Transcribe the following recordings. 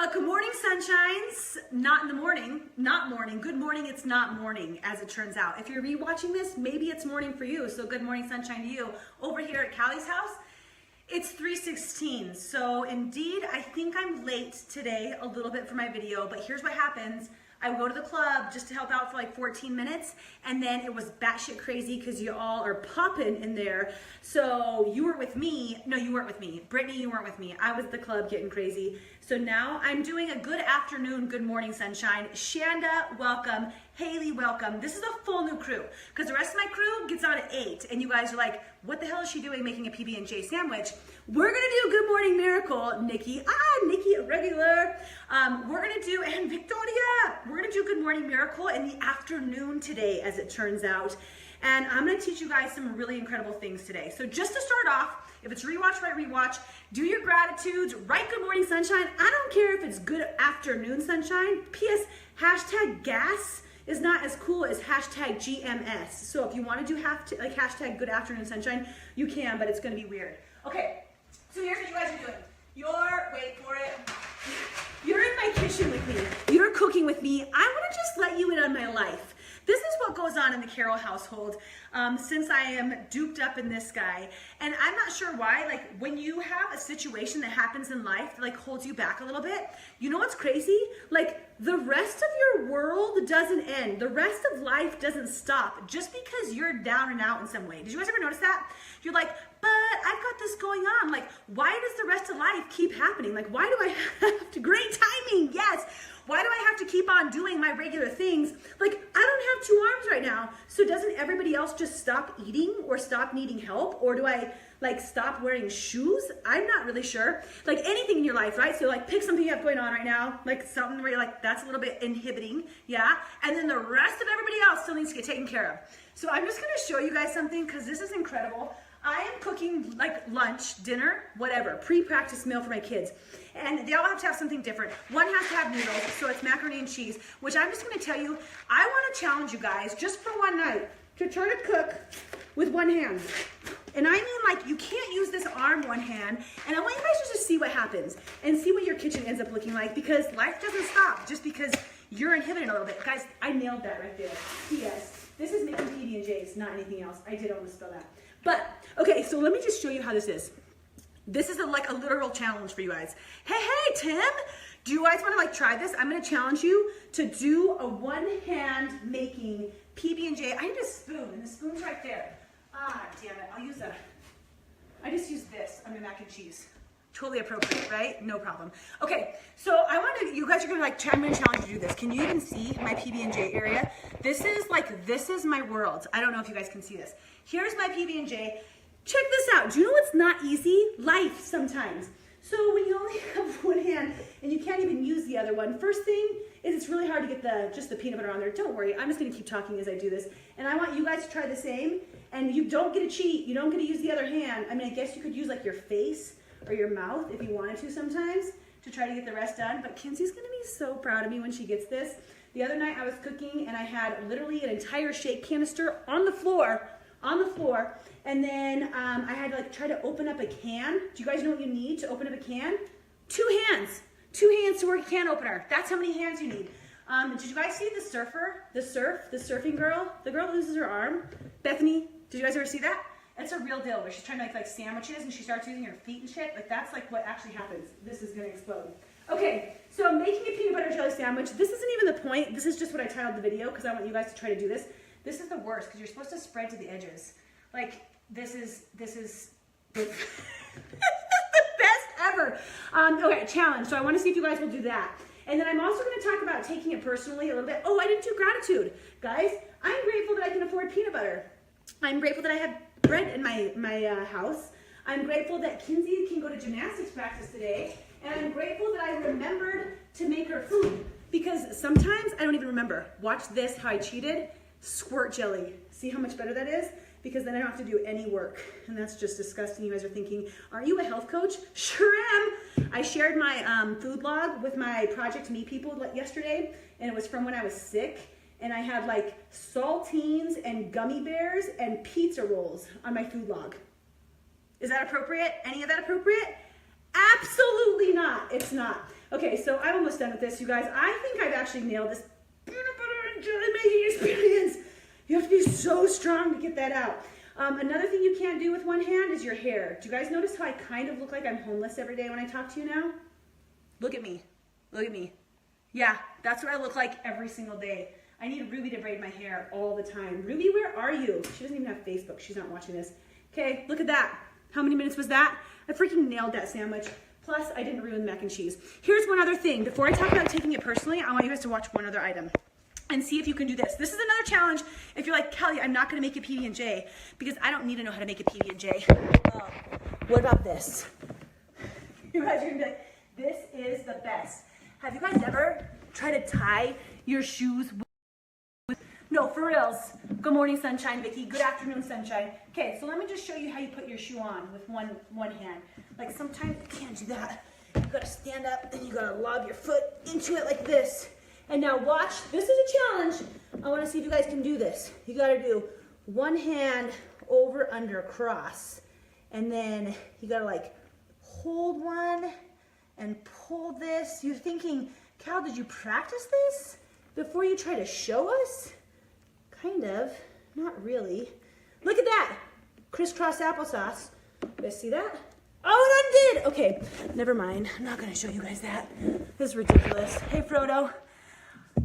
Good morning, sunshines. Not in the morning, not morning. Good morning, it's not morning, as it turns out. If you're rewatching this, maybe it's morning for you. So good morning, sunshine to you. Over here at Callie's house, it's 3:16. So indeed, I think I'm late today a little bit for my video, but here's what happens. I would go to the club just to help out for like 14 minutes, and then it was batshit crazy because you all are popping in there. So you were with me. No, you weren't with me. Brittany, you weren't with me. I was at the club getting crazy. So now I'm doing a good afternoon, good morning, sunshine. Shanda, welcome. Haley, welcome. This is a full new crew because the rest of my crew gets on at 8, and you guys are like, what the hell is she doing making a PB&J sandwich? We're gonna do Good Morning Miracle. Nikki, Nikki, a regular. We're gonna do, and Victoria, we're gonna do Good Morning Miracle in the afternoon today, as it turns out. And I'm gonna teach you guys some really incredible things today. So just to start off, if it's rewatch, write rewatch, do your gratitudes, write Good Morning Sunshine. I don't care if it's Good Afternoon Sunshine. P.S. hashtag gas is not as cool as hashtag GMS. So if you want to do hashtag Good Afternoon Sunshine, you can, but it's gonna be weird. Okay, so here's what you guys are doing. Wait for it. You're in my kitchen with me. You're cooking with me. I want to just let you in on my life. This is what goes on in the Carroll household since I am duped up in this guy. And I'm not sure why, like when you have a situation that happens in life that like holds you back a little bit, you know what's crazy? Like the rest of your world doesn't end. The rest of life doesn't stop just because you're down and out in some way. Did you guys ever notice that? You're like, but I've got this going on. Like, why does the rest of life keep happening? Like, why do I have to, great timing, yes. Why do I have to keep on doing my regular things? Like, I don't have 2 arms right now. So doesn't everybody else just stop eating or stop needing help? Or do I like stop wearing shoes? I'm not really sure. Like anything in your life, right? So like pick something you have going on right now, like something where you're like, that's a little bit inhibiting, yeah? And then the rest of everybody else still needs to get taken care of. So I'm just gonna show you guys something because this is incredible. I am cooking like lunch, dinner, whatever, pre-practice meal for my kids. And they all have to have something different. One has to have noodles, so it's macaroni and cheese, which I'm just gonna tell you, I wanna challenge you guys just for one night to try to cook with one hand. And I mean like, you can't use this arm one hand, and I want you guys to just see what happens and see what your kitchen ends up looking like because life doesn't stop just because you're inhibited a little bit. Guys, I nailed that right there. P.S. This is making PB&Js, not anything else. I did almost spell that. But, okay, so let me just show you how this is. This is like a literal challenge for you guys. Hey, Tim, do you guys want to like try this? I'm going to challenge you to do a one-hand making PB&J. I need a spoon, and the spoon's right there. Damn it, I just use this on my mac and cheese. Totally appropriate, right? No problem. Okay, so you guys are gonna like, I'm gonna challenge you to do this. Can you even see my PB&J area? This is my world. I don't know if you guys can see this. Here's my PB&J. Check this out. Do you know what's not easy? Life sometimes. So when you only have one hand and you can't even use the other one, first thing is it's really hard to get just the peanut butter on there. Don't worry, I'm just gonna keep talking as I do this. And I want you guys to try the same. And you don't get to cheat. You don't get to use the other hand. I mean, I guess you could use like your face or your mouth if you wanted to sometimes to try to get the rest done. But Kinsey's gonna be so proud of me when she gets this. The other night I was cooking and I had literally an entire shake canister on the floor. And then I had to like try to open up a can. Do you guys know what you need to open up a can? 2 hands. 2 hands to work a can opener. That's how many hands you need. Did you guys see the surfing girl? The girl that loses her arm? Bethany, did you guys ever see that? It's a real deal where she's trying to make like sandwiches and she starts using her feet and shit. Like that's like what actually happens. This is gonna explode. Okay, so I'm making a peanut butter jelly sandwich. This isn't even the point. This is just what I titled the video because I want you guys to try to do this. This is the worst because you're supposed to spread to the edges. Like this is the best ever. Okay, challenge. So I want to see if you guys will do that. And then I'm also going to talk about taking it personally a little bit. Oh, I didn't do gratitude. Guys, I'm grateful that I can afford peanut butter. I'm grateful that I have bread in my house. I'm grateful that Kinsey can go to gymnastics practice today. And I'm grateful that I remembered to make her food. Because sometimes I don't even remember. Watch this, how I cheated. Squirt jelly. See how much better that is? Because then I don't have to do any work. And that's just disgusting. You guys are thinking, aren't you a health coach? Sure am. I shared my food log with my Project Me people yesterday. And it was from when I was sick. And I had like saltines and gummy bears and pizza rolls on my food log. Is that appropriate? Any of that appropriate? Absolutely not. It's not. Okay, so I'm almost done with this, you guys. I think I've actually nailed this peanut butter and jelly making experience. You have to be so strong to get that out. Another thing you can't do with one hand is your hair. Do you guys notice how I kind of look like I'm homeless every day when I talk to you now? Look at me. Look at me. Yeah, that's what I look like every single day. I need Ruby to braid my hair all the time. Ruby, where are you? She doesn't even have Facebook. She's not watching this. Okay, look at that. How many minutes was that? I freaking nailed that sandwich. Plus, I didn't ruin the mac and cheese. Here's one other thing. Before I talk about taking it personally, I want you guys to watch one other item and see if you can do this. This is another challenge. If you're like, Kelly, I'm not gonna make a PB&J because I don't need to know how to make a PB&J. What about this? You guys are gonna be like, this is the best. Have you guys ever tried to tie your shoes with, no, for reals. Good morning, sunshine, Vicky. Good afternoon, sunshine. Okay, so let me just show you how you put your shoe on with one hand. Like sometimes you can't do that. You gotta stand up and you gotta lob your foot into it like this. And now watch, this is a challenge. I wanna see if you guys can do this. You gotta do one hand over, under, across. And then you gotta like hold one and pull this. You're thinking, Cal, did you practice this before you try to show us? Kind of, not really. Look at that, crisscross applesauce. You guys see that? Oh, it undid. Okay, never mind. I'm not gonna show you guys that. This is ridiculous. Hey, Frodo.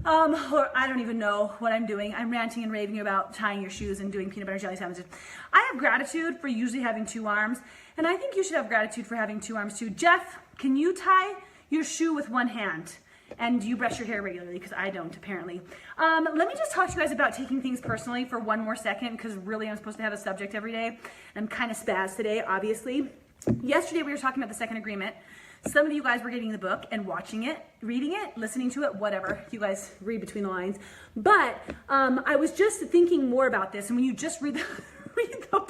Or I don't even know what I'm doing. I'm ranting and raving about tying your shoes and doing peanut butter jelly sandwiches. I have gratitude for usually having 2 arms, and I think you should have gratitude for having 2 arms too. Jeff, can you tie your shoe with one hand? And do you brush your hair regularly? Because I don't, apparently. Let me just talk to you guys about taking things personally for one more second, because really I'm supposed to have a subject every day. I'm kind of spazzed today, obviously. Yesterday we were talking about the second agreement. Some of you guys were getting the book and watching it, reading it, listening to it, whatever. You guys read between the lines. But I was just thinking more about this, and when you just read the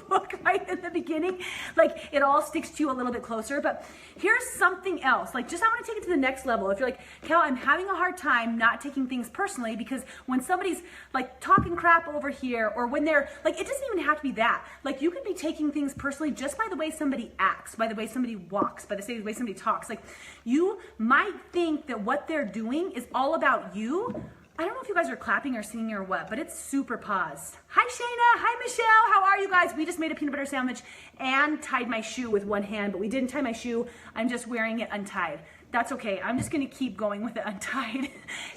book right in the beginning, like it all sticks to you a little bit closer. But here's something else. Like, just I want to take it to the next level. If you're like, Cal, I'm having a hard time not taking things personally, because when somebody's like talking crap over here, or when they're like, it doesn't even have to be that. Like, you could be taking things personally just by the way somebody acts, by the way somebody walks, by the way somebody talks. Like, you might think that what they're doing is all about you. I don't know if you guys are clapping or singing or what, but it's super paused. Hi, Shayna. Hi, Michelle. How are you guys? We just made a peanut butter sandwich and tied my shoe with one hand, but we didn't tie my shoe. I'm just wearing it untied. That's okay. I'm just going to keep going with it untied.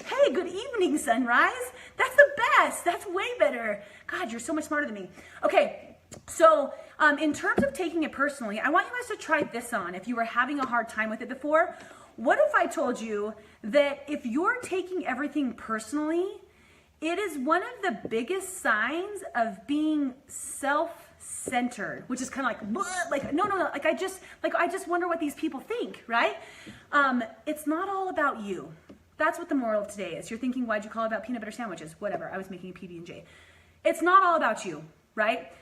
Hey, good evening, sunrise. That's the best. That's way better. God, you're so much smarter than me. Okay, so in terms of taking it personally, I want you guys to try this on if you were having a hard time with it before. What if I told you that if you're taking everything personally, it is one of the biggest signs of being self-centered, which is kind of like no, like I just wonder what these people think, right? It's not all about you. That's what the moral of today is. You're thinking, why'd you call it about peanut butter sandwiches? Whatever, I was making a PB&J. It's not all about you, right?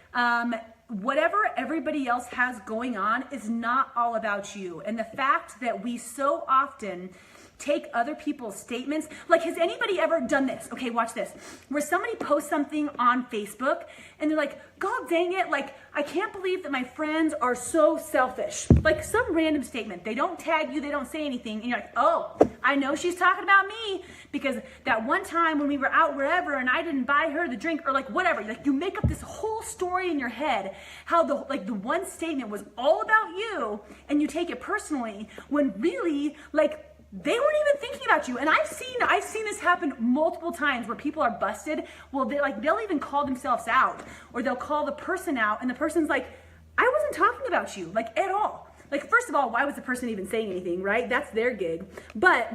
Whatever everybody else has going on is not all about you. And the fact that we so often take other people's statements, like, has anybody ever done this? Okay, watch this. Where somebody posts something on Facebook and they're like, God dang it, like, I can't believe that my friends are so selfish. Like some random statement. They don't tag you, they don't say anything, and you're like, oh, I know she's talking about me because that one time when we were out wherever and I didn't buy her the drink, or like whatever. Like, you make up this whole story in your head how the one statement was all about you, and you take it personally when really, like, they weren't even thinking about you. And I've seen this happen multiple times where people are busted. Well, they'll even call themselves out, or they'll call the person out, and the person's like, I wasn't talking about you, like, at all. Like, first of all, why was the person even saying anything, right? That's their gig. But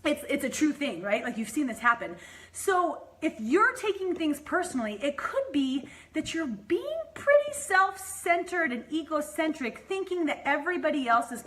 it's a true thing, right? Like, you've seen this happen. So if you're taking things personally, it could be that you're being pretty self-centered and egocentric, thinking that everybody else is